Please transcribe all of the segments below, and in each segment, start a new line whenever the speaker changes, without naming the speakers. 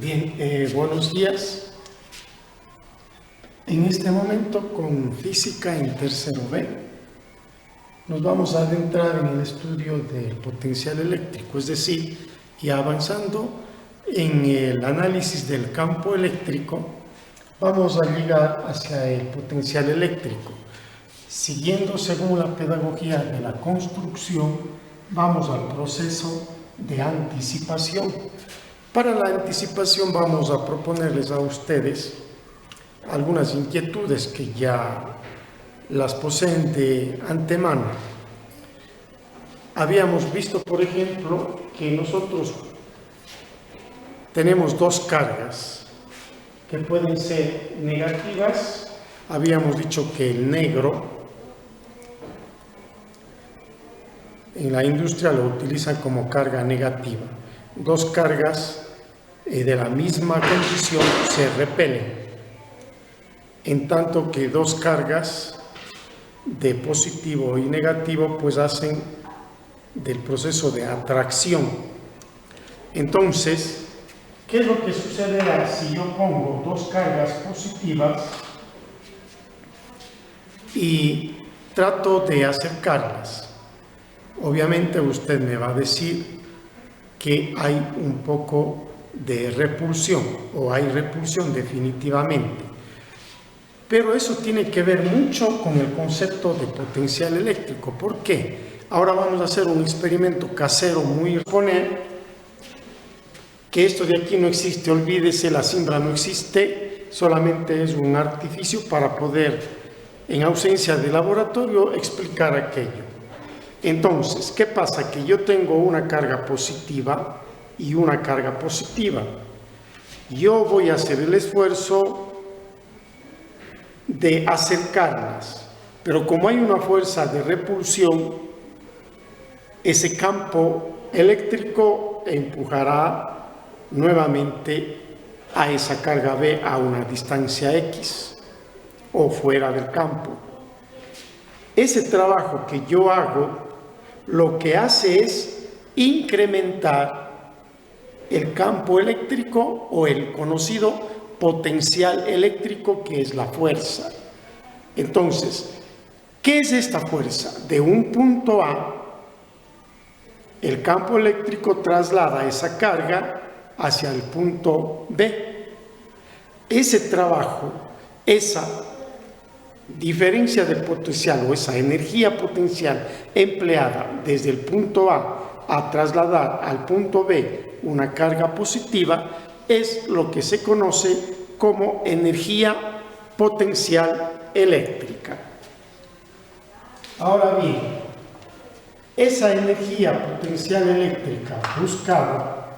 Bien, buenos días. En este momento con física en tercero B nos vamos a adentrar en el estudio del potencial eléctrico, es decir, ya avanzando en el análisis del campo eléctrico, vamos a llegar hacia el potencial eléctrico. Siguiendo según la pedagogía de la construcción, vamos al proceso de anticipación. Para la anticipación vamos a proponerles a ustedes algunas inquietudes que ya las poseen de antemano. Habíamos visto, por ejemplo, que nosotros tenemos dos cargas que pueden ser negativas. Habíamos dicho que el negro en la industria lo utilizan como carga negativa. Dos cargas de la misma condición se repelen, en tanto que dos cargas de positivo y negativo pues hacen del proceso de atracción. Entonces, ¿qué es lo que sucederá si yo pongo dos cargas positivas y trato de acercarlas? Obviamente usted me va a decir que hay un poco de repulsión, o hay repulsión definitivamente. Pero eso tiene que ver mucho con el concepto de potencial eléctrico. ¿Por qué? Ahora vamos a hacer un experimento casero muy... Poner que esto de aquí no existe, olvídese, la siembra no existe, solamente es un artificio para poder, en ausencia de laboratorio, explicar aquello. Entonces, ¿qué pasa? Que yo tengo una carga positiva y una carga positiva. Yo voy a hacer el esfuerzo de acercarlas, pero como hay una fuerza de repulsión, ese campo eléctrico empujará nuevamente a esa carga B a una distancia X o fuera del campo. Ese trabajo que yo hago lo que hace es incrementar el campo eléctrico o el conocido potencial eléctrico, que es la fuerza. Entonces, ¿qué es esta fuerza? De un punto A, el campo eléctrico traslada esa carga hacia el punto B. Ese trabajo, esa diferencia de potencial o esa energía potencial empleada desde el punto A trasladar al punto B una carga positiva es lo que se conoce como energía potencial eléctrica. Ahora bien, esa energía potencial eléctrica buscada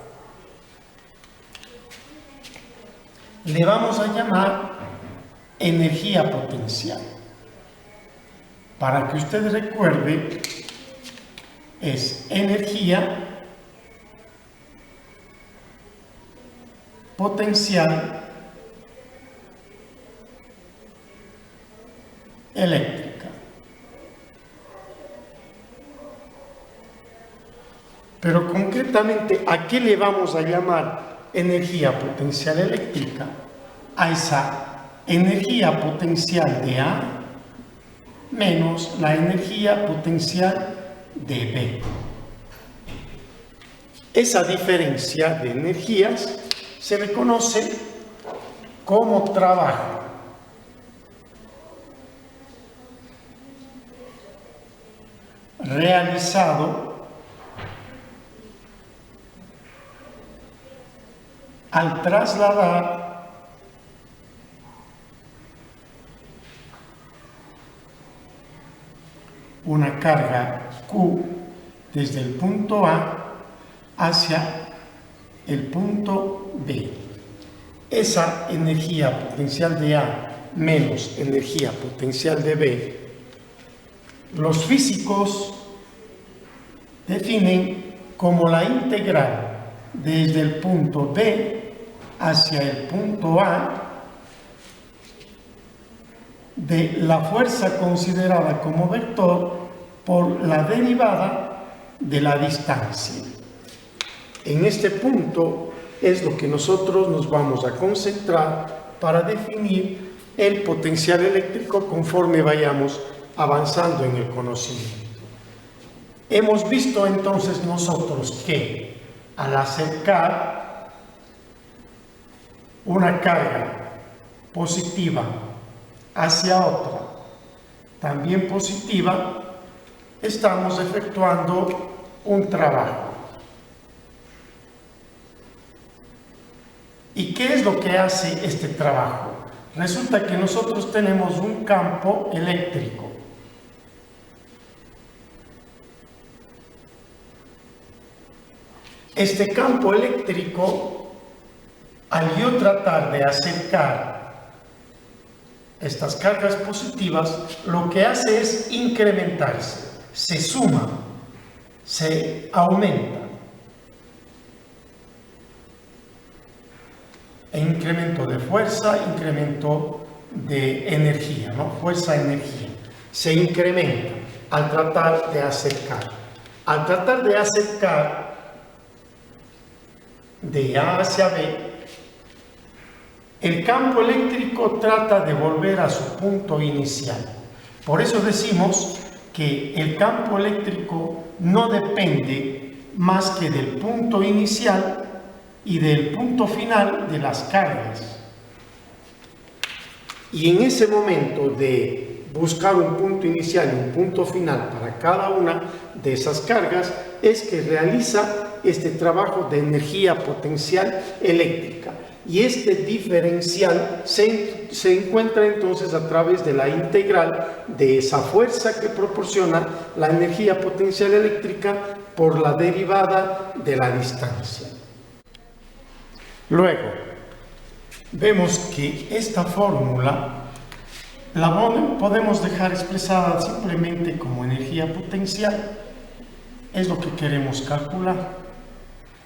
le vamos a llamar energía potencial. Para que usted recuerde, es energía potencial eléctrica. Pero concretamente, ¿a qué le vamos a llamar energía potencial eléctrica? A esa energía potencial de A menos la energía potencial de B. Esa diferencia de energías se le conoce como trabajo. Realizado al trasladar una carga Q desde el punto A hacia el punto B. Esa energía potencial de A menos energía potencial de B, los físicos definen como la integral desde el punto B hacia el punto A de la fuerza considerada como vector por la derivada de la distancia. En este punto es lo que nosotros nos vamos a concentrar para definir el potencial eléctrico conforme vayamos avanzando en el conocimiento. Hemos visto entonces nosotros que al acercar una carga positiva hacia otra, también positiva, estamos efectuando un trabajo. ¿Y qué es lo que hace este trabajo? Resulta que nosotros tenemos un campo eléctrico. Este campo eléctrico, al yo tratar de acercar estas cargas positivas, lo que hace es incrementarse, se suma, se aumenta. Incremento de fuerza, incremento de energía, ¿no? Fuerza-energía. Se incrementa al tratar de acercar. Al tratar de acercar de A hacia B, el campo eléctrico trata de volver a su punto inicial. Por eso decimos que el campo eléctrico no depende más que del punto inicial y del punto final de las cargas. Y en ese momento de buscar un punto inicial y un punto final para cada una de esas cargas es que realiza este trabajo de energía potencial eléctrica. Y este diferencial se encuentra entonces a través de la integral de esa fuerza que proporciona la energía potencial eléctrica por la derivada de la distancia. Luego, vemos que esta fórmula la podemos dejar expresada simplemente como energía potencial. Es lo que queremos calcular.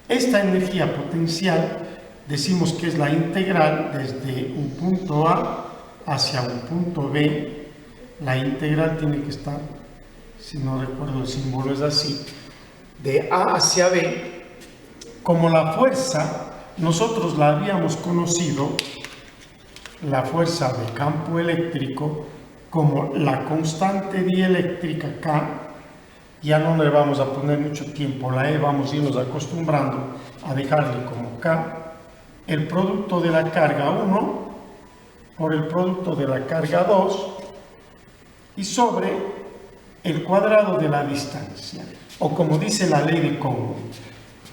Esta energía potencial decimos que es la integral desde un punto A hacia un punto B. La integral tiene que estar, si no recuerdo el símbolo es así, de A hacia B. Como la fuerza nosotros la habíamos conocido, la fuerza de campo eléctrico, como la constante dieléctrica K. Ya no le vamos a poner mucho tiempo, la E vamos a irnos acostumbrando a dejarle como K. El producto de la carga 1 por el producto de la carga 2 y sobre el cuadrado de la distancia, o como dice la ley de Coulomb,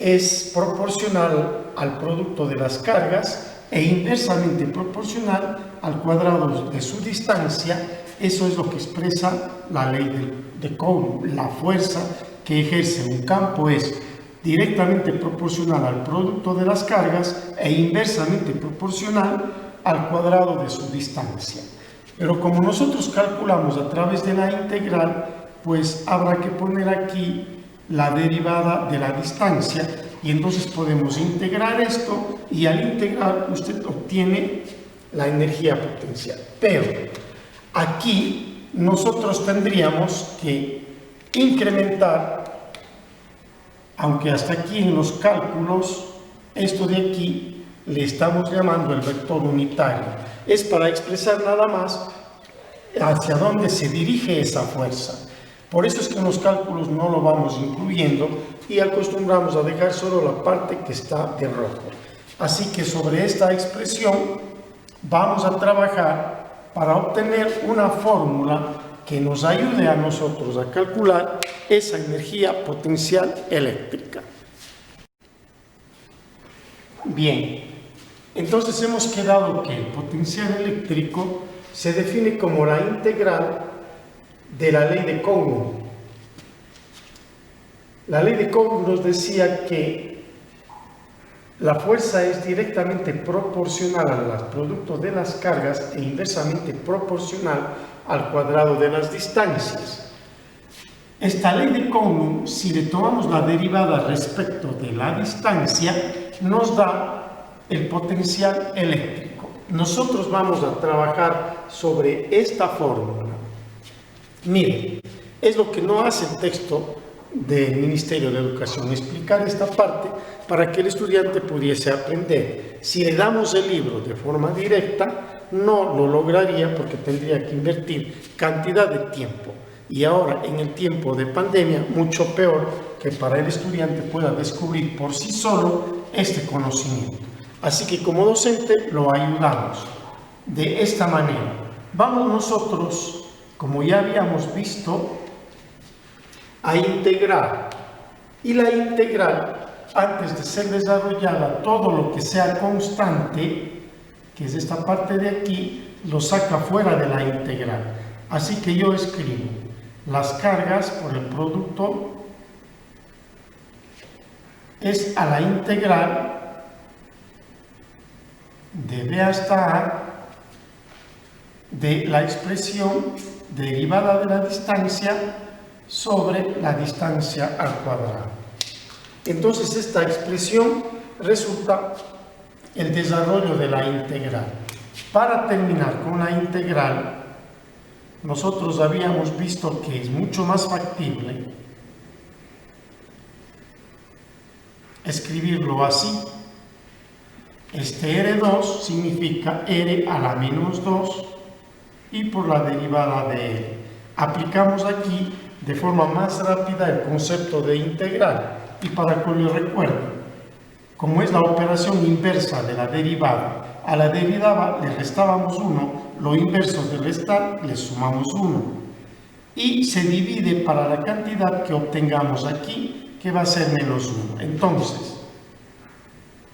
es proporcional al producto de las cargas e inversamente proporcional al cuadrado de su distancia. Eso es lo que expresa la ley de Coulomb. La fuerza que ejerce un campo es directamente proporcional al producto de las cargas e inversamente proporcional al cuadrado de su distancia. Pero como nosotros calculamos a través de la integral, pues habrá que poner aquí la derivada de la distancia y entonces podemos integrar esto y al integrar usted obtiene la energía potencial. Pero aquí nosotros tendríamos que incrementar, aunque hasta aquí en los cálculos, esto de aquí le estamos llamando el vector unitario. Es para expresar nada más hacia dónde se dirige esa fuerza. Por eso es que en los cálculos no lo vamos incluyendo y acostumbramos a dejar solo la parte que está de rojo. Así que sobre esta expresión vamos a trabajar para obtener una fórmula que nos ayude a nosotros a calcular esa energía potencial eléctrica. Bien, entonces hemos quedado que el potencial eléctrico se define como la integral de la ley de Coulomb. La ley de Coulomb nos decía que la fuerza es directamente proporcional al producto de las cargas e inversamente proporcional al cuadrado de las distancias. Esta ley de Coulomb, si le tomamos la derivada respecto de la distancia, nos da el potencial eléctrico. Nosotros vamos a trabajar sobre esta fórmula. Miren, es lo que no hace el texto, del Ministerio de Educación, explicar esta parte para que el estudiante pudiese aprender. Si le damos el libro de forma directa, no lo lograría porque tendría que invertir cantidad de tiempo. Y ahora, en el tiempo de pandemia, mucho peor que para el estudiante pueda descubrir por sí solo este conocimiento. Así que como docente lo ayudamos de esta manera. Vamos nosotros, como ya habíamos visto, a integrar. Y la integral, antes de ser desarrollada, todo lo que sea constante, que es esta parte de aquí, lo saca fuera de la integral. Así que yo escribo las cargas por el producto es a la integral de B hasta A de la expresión derivada de la distancia sobre la distancia al cuadrado. Entonces esta expresión resulta el desarrollo de la integral. Para terminar con la integral, nosotros habíamos visto que es mucho más factible escribirlo así. Este R2 significa R a la menos 2 y por la derivada de R. Aplicamos aquí de forma más rápida el concepto de integral y para que lo recuerden, como es la operación inversa de la derivada, a la derivada le restábamos 1, lo inverso de restar le sumamos 1 y se divide para la cantidad que obtengamos aquí, que va a ser menos 1. Entonces,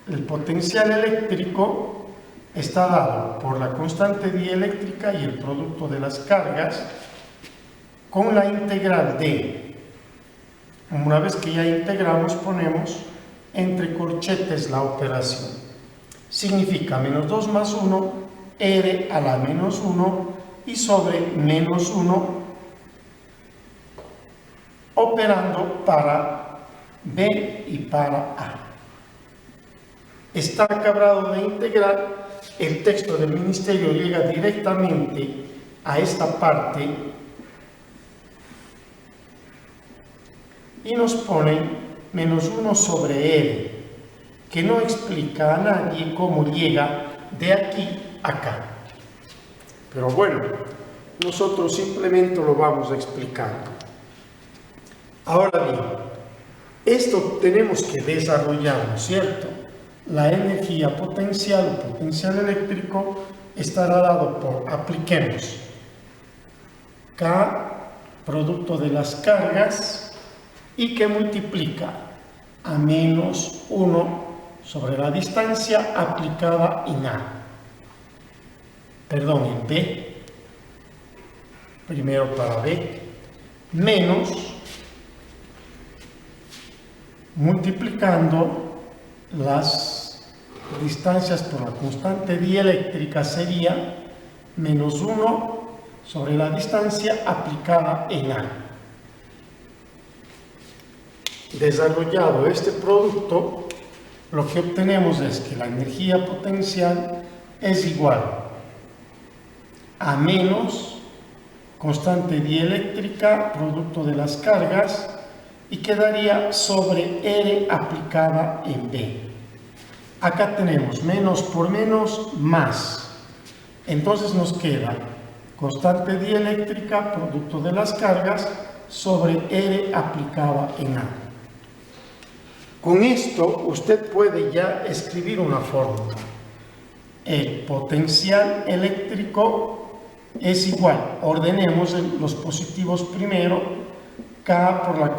el potencial eléctrico está dado por la constante dieléctrica y el producto de las cargas con la integral de, una vez que ya integramos, ponemos entre corchetes la operación. Significa menos 2 más 1, R a la menos 1 y sobre menos 1, operando para B y para A. Está acabado de integrar, el texto del ministerio llega directamente a esta parte y nos pone menos 1 sobre R, que no explica a nadie cómo llega de aquí a acá. Pero bueno, nosotros simplemente lo vamos a explicar. Ahora bien, esto tenemos que desarrollarlo, ¿cierto? La energía potencial o potencial eléctrico estará dado por, apliquemos, K, producto de las cargas, y que multiplica a menos 1 sobre la distancia aplicada en A. Perdón, en B. Primero para B. Menos, multiplicando las distancias por la constante dieléctrica sería menos 1 sobre la distancia aplicada en A. Desarrollado este producto, lo que obtenemos es que la energía potencial es igual a menos constante dieléctrica, producto de las cargas, y quedaría sobre R aplicada en B. Acá tenemos menos por menos más. Entonces nos queda constante dieléctrica, producto de las cargas, sobre R aplicada en A. Con esto usted puede ya escribir una fórmula. El potencial eléctrico es igual, ordenemos los positivos primero, K por la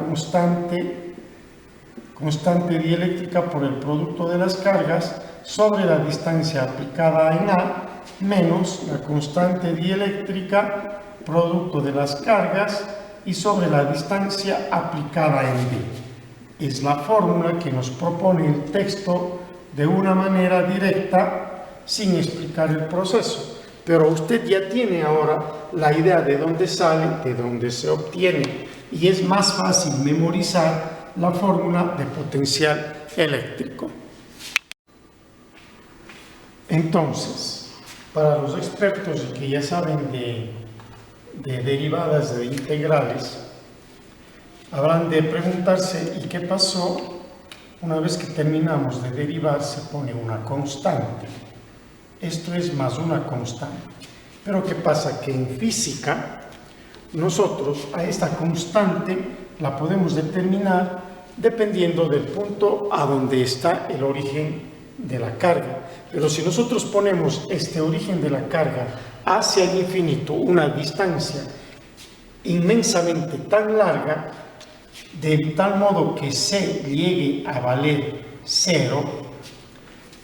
constante dieléctrica por el producto de las cargas sobre la distancia aplicada en A menos la constante dieléctrica producto de las cargas y sobre la distancia aplicada en B. Es la fórmula que nos propone el texto de una manera directa sin explicar el proceso. Pero usted ya tiene ahora la idea de dónde sale, de dónde se obtiene, y es más fácil memorizar la fórmula de potencial eléctrico. Entonces, para los expertos y que ya saben de derivadas de integrales, Habrán de preguntarse, ¿y qué pasó? Una vez que terminamos de derivar, se pone una constante. Esto es más una constante. Pero ¿qué pasa? Que en física, nosotros a esta constante la podemos determinar dependiendo del punto a donde está el origen de la carga. Pero si nosotros ponemos este origen de la carga hacia el infinito, una distancia inmensamente tan larga, de tal modo que C llegue a valer 0,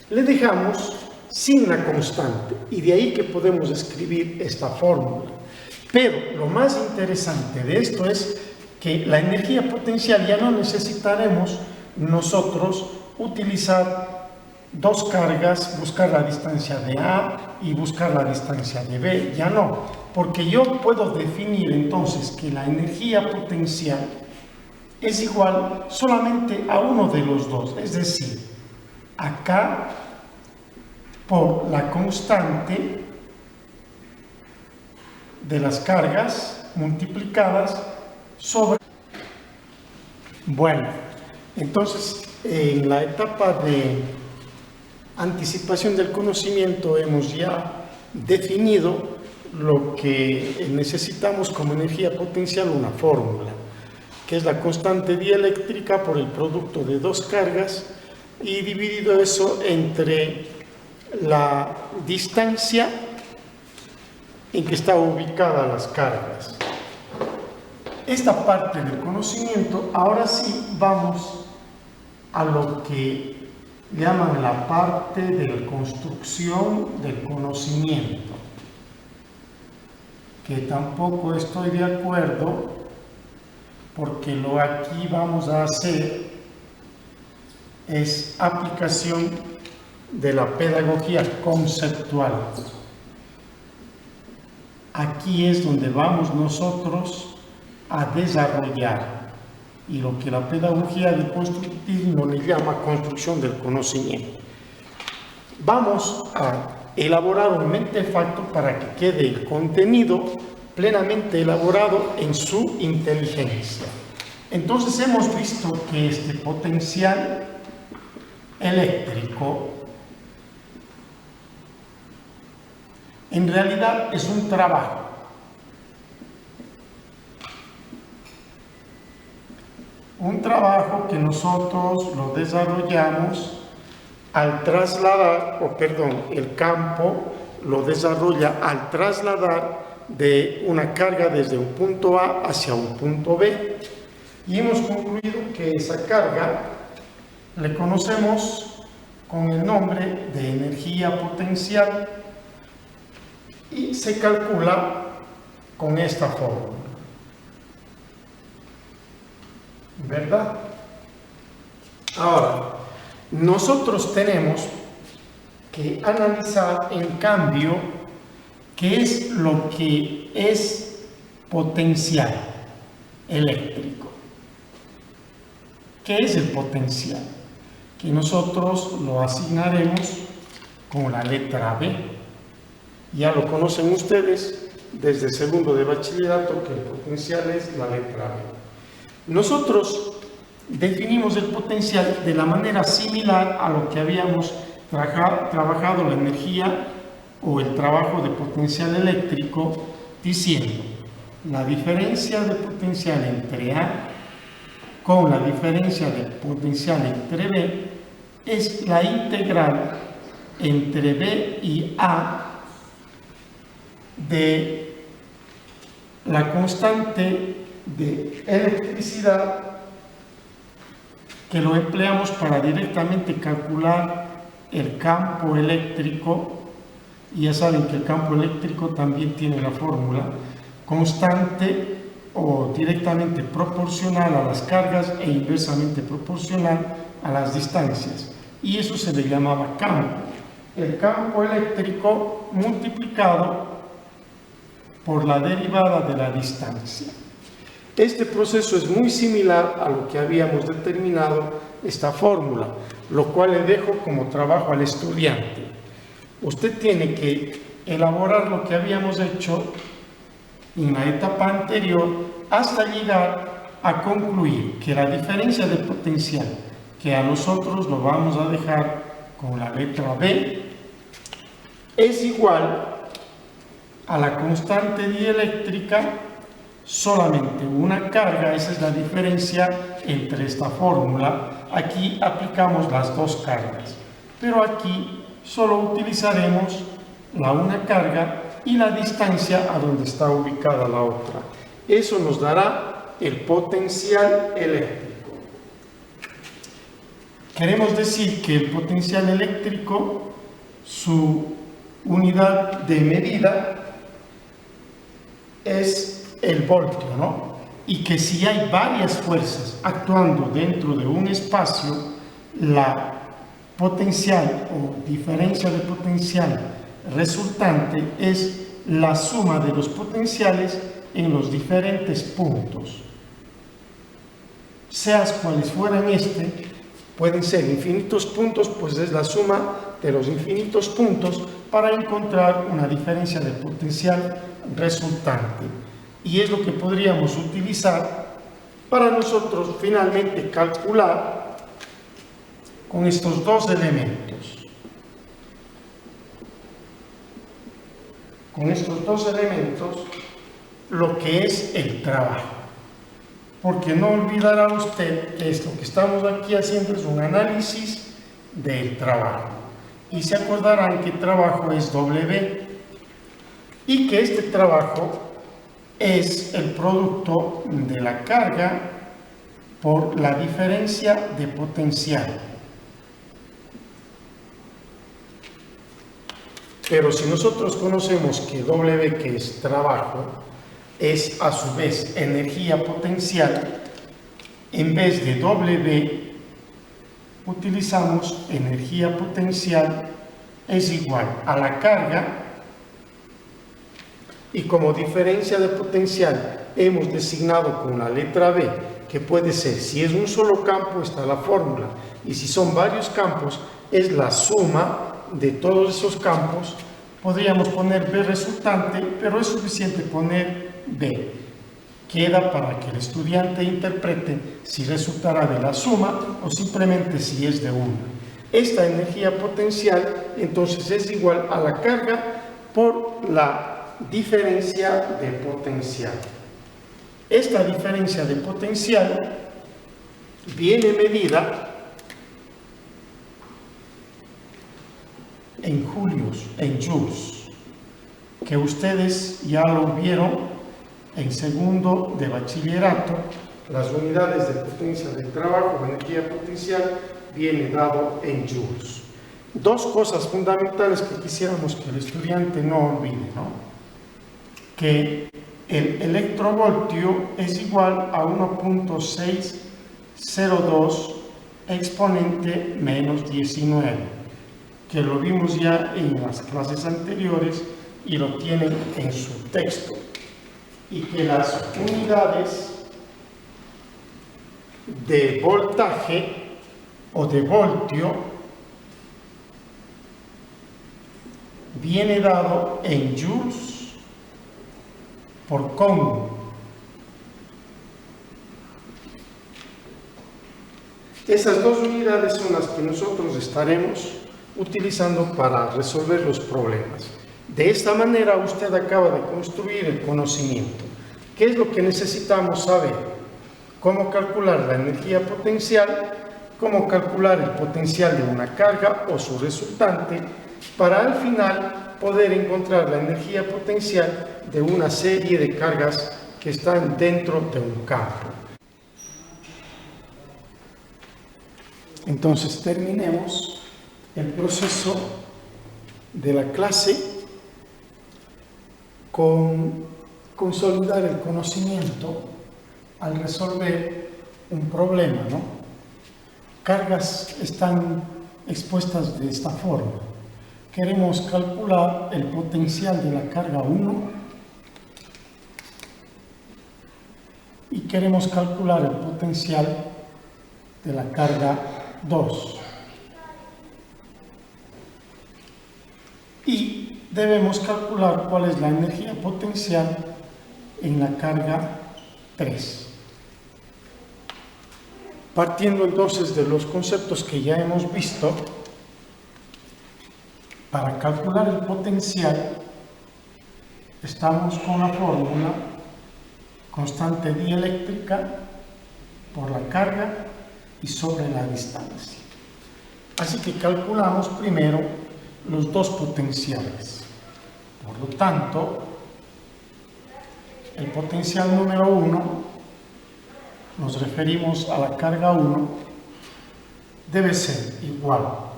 le dejamos sin la constante, y de ahí que podemos escribir esta fórmula. Pero lo más interesante de esto es que la energía potencial ya no necesitaremos nosotros utilizar dos cargas, buscar la distancia de A y buscar la distancia de B, ya no, porque yo puedo definir entonces que la energía potencial es igual solamente a uno de los dos, es decir, acá por la constante de las cargas multiplicadas sobre... Bueno, entonces en la etapa de anticipación del conocimiento hemos ya definido lo que necesitamos como energía potencial, una fórmula, que es la constante dieléctrica por el producto de dos cargas y dividido eso entre la distancia en que está ubicada las cargas. Esta parte del conocimiento, ahora sí vamos a lo que llaman la parte de la construcción del conocimiento, que tampoco estoy de acuerdo, porque lo aquí vamos a hacer es aplicación de la pedagogía conceptual. Aquí es donde vamos nosotros a desarrollar, y lo que la pedagogía del constructivismo le llama construcción del conocimiento. Vamos a elaborar un mentefacto para que quede el contenido plenamente elaborado en su inteligencia. Entonces hemos visto que este potencial eléctrico en realidad es un trabajo. Un trabajo que nosotros lo desarrollamos al trasladar, el campo lo desarrolla al trasladar de una carga desde un punto A hacia un punto B. Y hemos concluido que esa carga le conocemos con el nombre de energía potencial y se calcula con esta fórmula. ¿Verdad? Ahora, nosotros tenemos que analizar en cambio qué es lo que es potencial eléctrico. ¿Qué es el potencial? Que nosotros lo asignaremos con la letra B. Ya lo conocen ustedes desde segundo de bachillerato, que el potencial es la letra B. Nosotros definimos el potencial de la manera similar a lo que habíamos trabajado la energía o el trabajo de potencial eléctrico, diciendo la diferencia de potencial entre A con la diferencia de potencial entre B es la integral entre B y A de la constante de electricidad, que lo empleamos para directamente calcular el campo eléctrico. Y ya saben que el campo eléctrico también tiene la fórmula constante o directamente proporcional a las cargas e inversamente proporcional a las distancias, y eso se le llamaba campo. El campo eléctrico multiplicado por la derivada de la distancia. Este proceso es muy similar a lo que habíamos determinado esta fórmula, lo cual le dejo como trabajo al estudiante. Usted tiene que elaborar lo que habíamos hecho en la etapa anterior hasta llegar a concluir que la diferencia de potencial, que a nosotros lo vamos a dejar con la letra B, es igual a la constante dieléctrica solamente una carga. Esa es la diferencia entre esta fórmula. Aquí aplicamos las dos cargas, pero aquí solo utilizaremos la una carga y la distancia a donde está ubicada la otra. Eso nos dará el potencial eléctrico. Queremos decir que el potencial eléctrico, su unidad de medida es el voltio, ¿no? Y que si hay varias fuerzas actuando dentro de un espacio, la potencial o diferencia de potencial resultante es la suma de los potenciales en los diferentes puntos. Seas cuales fueran pueden ser infinitos puntos, pues es la suma de los infinitos puntos para encontrar una diferencia de potencial resultante. Y es lo que podríamos utilizar para nosotros finalmente calcular con estos dos elementos. Con estos dos elementos lo que es el trabajo. Porque no olvidará usted que esto que estamos aquí haciendo es un análisis del trabajo. Y se acordarán que trabajo es W y que este trabajo es el producto de la carga por la diferencia de potencial. Pero si nosotros conocemos que W, que es trabajo, es a su vez energía potencial, en vez de W utilizamos energía potencial es igual a la carga, y como diferencia de potencial hemos designado con la letra B, que puede ser, si es un solo campo está la fórmula, y si son varios campos es la suma de todos esos campos. Podríamos poner B resultante, pero es suficiente poner B. Queda para que el estudiante interprete si resultará de la suma o simplemente si es de una. Esta energía potencial entonces es igual a la carga por la diferencia de potencial. Esta diferencia de potencial viene medida en julios, en joules, que ustedes ya lo vieron en segundo de bachillerato. Las unidades de potencia del trabajo, energía potencial, viene dado en joules. Dos cosas fundamentales que quisiéramos que el estudiante no olvide, ¿no? Que el electrovoltio es igual a 1.602 exponente menos 19, que lo vimos ya en las clases anteriores y lo tienen en su texto, y que las unidades de voltaje o de voltio viene dado en joules por Coulomb. Esas dos unidades son las que nosotros estaremos utilizando para resolver los problemas. De esta manera usted acaba de construir el conocimiento. ¿Qué es lo que necesitamos saber? Cómo calcular la energía potencial, cómo calcular el potencial de una carga o su resultante, para al final poder encontrar la energía potencial de una serie de cargas que están dentro de un campo. Entonces terminemos el proceso de la clase con consolidar el conocimiento al resolver un problema, ¿no? Cargas están expuestas de esta forma. Queremos calcular el potencial de la carga 1 y queremos calcular el potencial de la carga 2. Y debemos calcular cuál es la energía potencial en la carga 3. Partiendo entonces de los conceptos que ya hemos visto, para calcular el potencial estamos con la fórmula constante dieléctrica por la carga y sobre la distancia. Así que calculamos primero los dos potenciales. Por lo tanto, el potencial número 1, nos referimos a la carga 1, debe ser igual a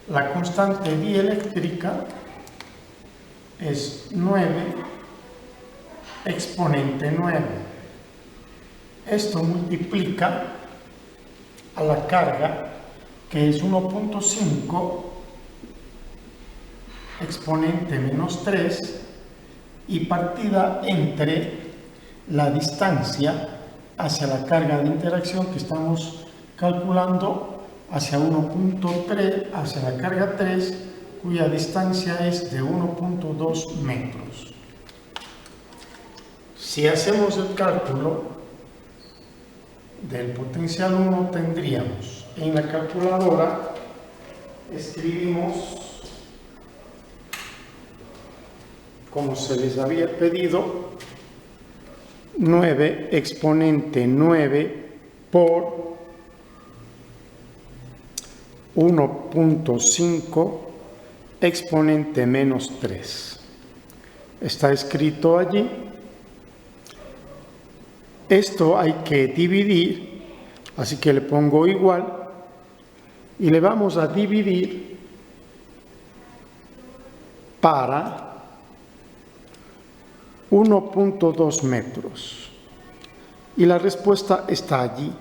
la constante dieléctrica es 9 exponente 9. Esto multiplica a la carga, que es 1.5 exponente menos 3, y partida entre la distancia hacia la carga de interacción que estamos calculando hacia 1.3, hacia la carga 3, cuya distancia es de 1.2 metros. Si hacemos el cálculo del potencial 1, tendríamos en la calculadora, escribimos como se les había pedido, 9 exponente 9 por 1.5 exponente menos 3. Está escrito allí. Esto hay que dividir, así que le pongo igual y le vamos a dividir para 1.2 metros. Y la respuesta está allí,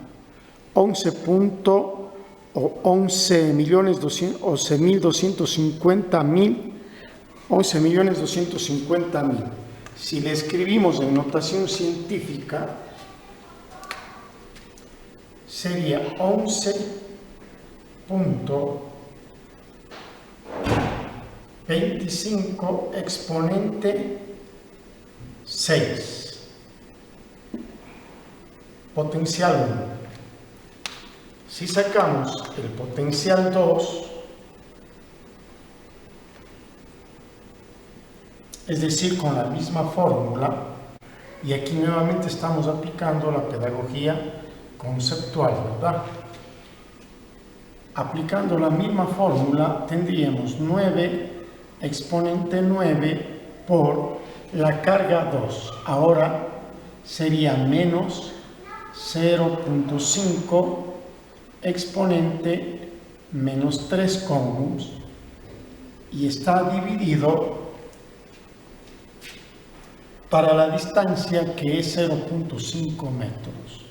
11.250.000. Si le escribimos en notación científica, sería 11.25 exponente 6. Potencial 1. Si sacamos el potencial 2, es decir, con la misma fórmula, y aquí nuevamente estamos aplicando la pedagogía conceptual, ¿verdad? Aplicando la misma fórmula, tendríamos 9 exponente 9 por la carga 2. Ahora sería menos 0.5 exponente menos 3 conjuns, y está dividido para la distancia, que es 0.5 metros.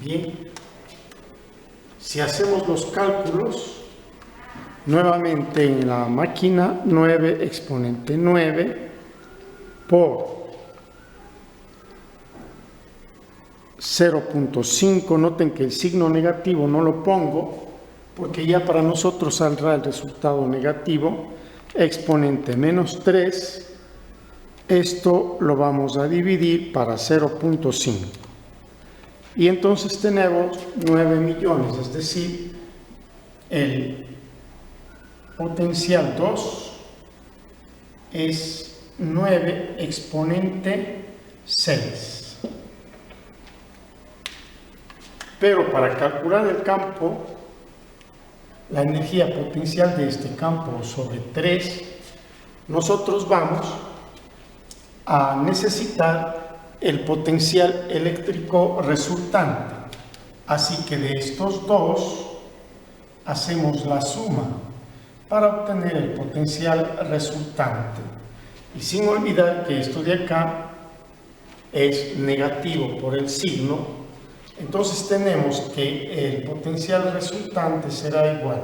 Bien, si hacemos los cálculos, nuevamente en la máquina, 9 exponente 9 por 0.5, noten que el signo negativo no lo pongo, porque ya para nosotros saldrá el resultado negativo, exponente menos 3, esto lo vamos a dividir para 0.5. Y entonces tenemos 9 millones, es decir, el potencial 2 es 9 exponente 6. Pero para calcular el campo, la energía potencial de este campo sobre 3, nosotros vamos a necesitar el potencial eléctrico resultante. Así que de estos dos hacemos la suma para obtener el potencial resultante. Y sin olvidar que esto de acá es negativo por el signo, entonces tenemos que el potencial resultante será igual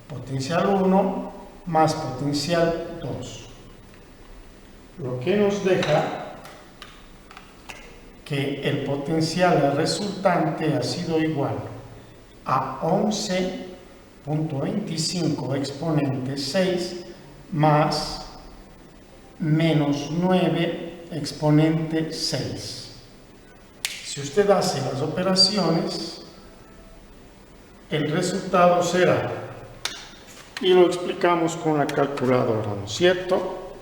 potencial 1 más potencial 2. Lo que nos deja que el potencial resultante ha sido igual a 11.25 exponente 6 más menos 9 exponente 6. Si Si usted hace las operaciones, el resultado será, y lo explicamos con la calculadora, ¿no es cierto?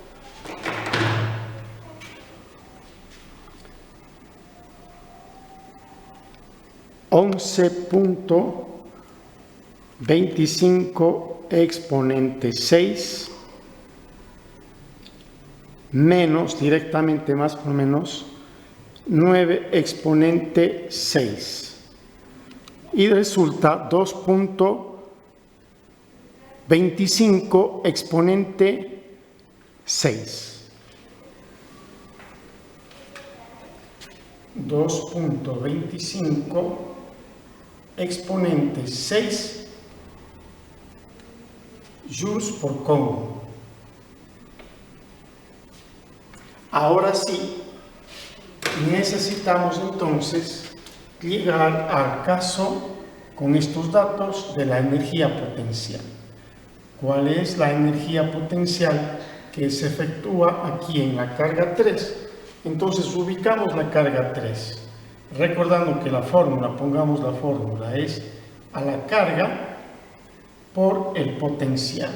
11.25 exponente 6 menos, directamente más por menos, 9 exponente 6. Y resulta 2.25 exponente 6. 2.25 exponente 6 joules por coulomb. Ahora sí, necesitamos entonces llegar al caso con estos datos de la energía potencial. ¿Cuál es la energía potencial que se efectúa aquí en la carga 3? Entonces ubicamos la carga 3, recordando que la fórmula, pongamos la fórmula, es a la carga por el potencial.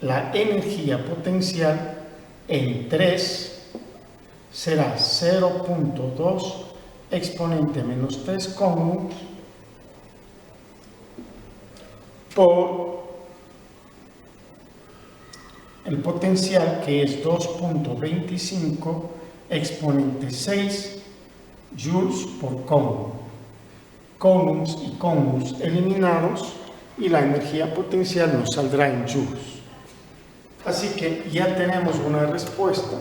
La energía potencial en 3 será 0.2 exponente menos 3 coulomb por el potencial, que es 2.25 exponente 6 joules por coulomb. Coulombs y coulombs eliminados y la energía potencial nos saldrá en joules. Así que ya tenemos una respuesta.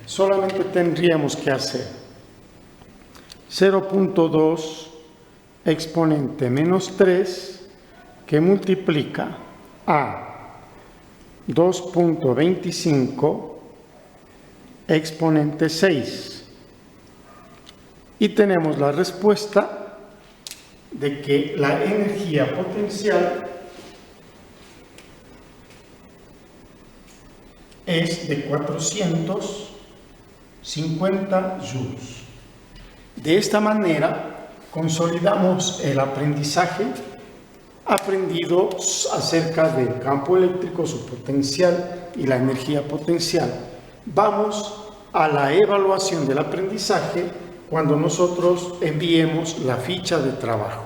Solamente tendríamos que hacer 0.2 exponente menos 3 que multiplica a 2.25 exponente 6. Y tenemos la respuesta de que la energía potencial es de 450 joules. De esta manera consolidamos el aprendizaje aprendido acerca del campo eléctrico, su potencial y la energía potencial. Vamos a la evaluación del aprendizaje cuando nosotros enviemos la ficha de trabajo.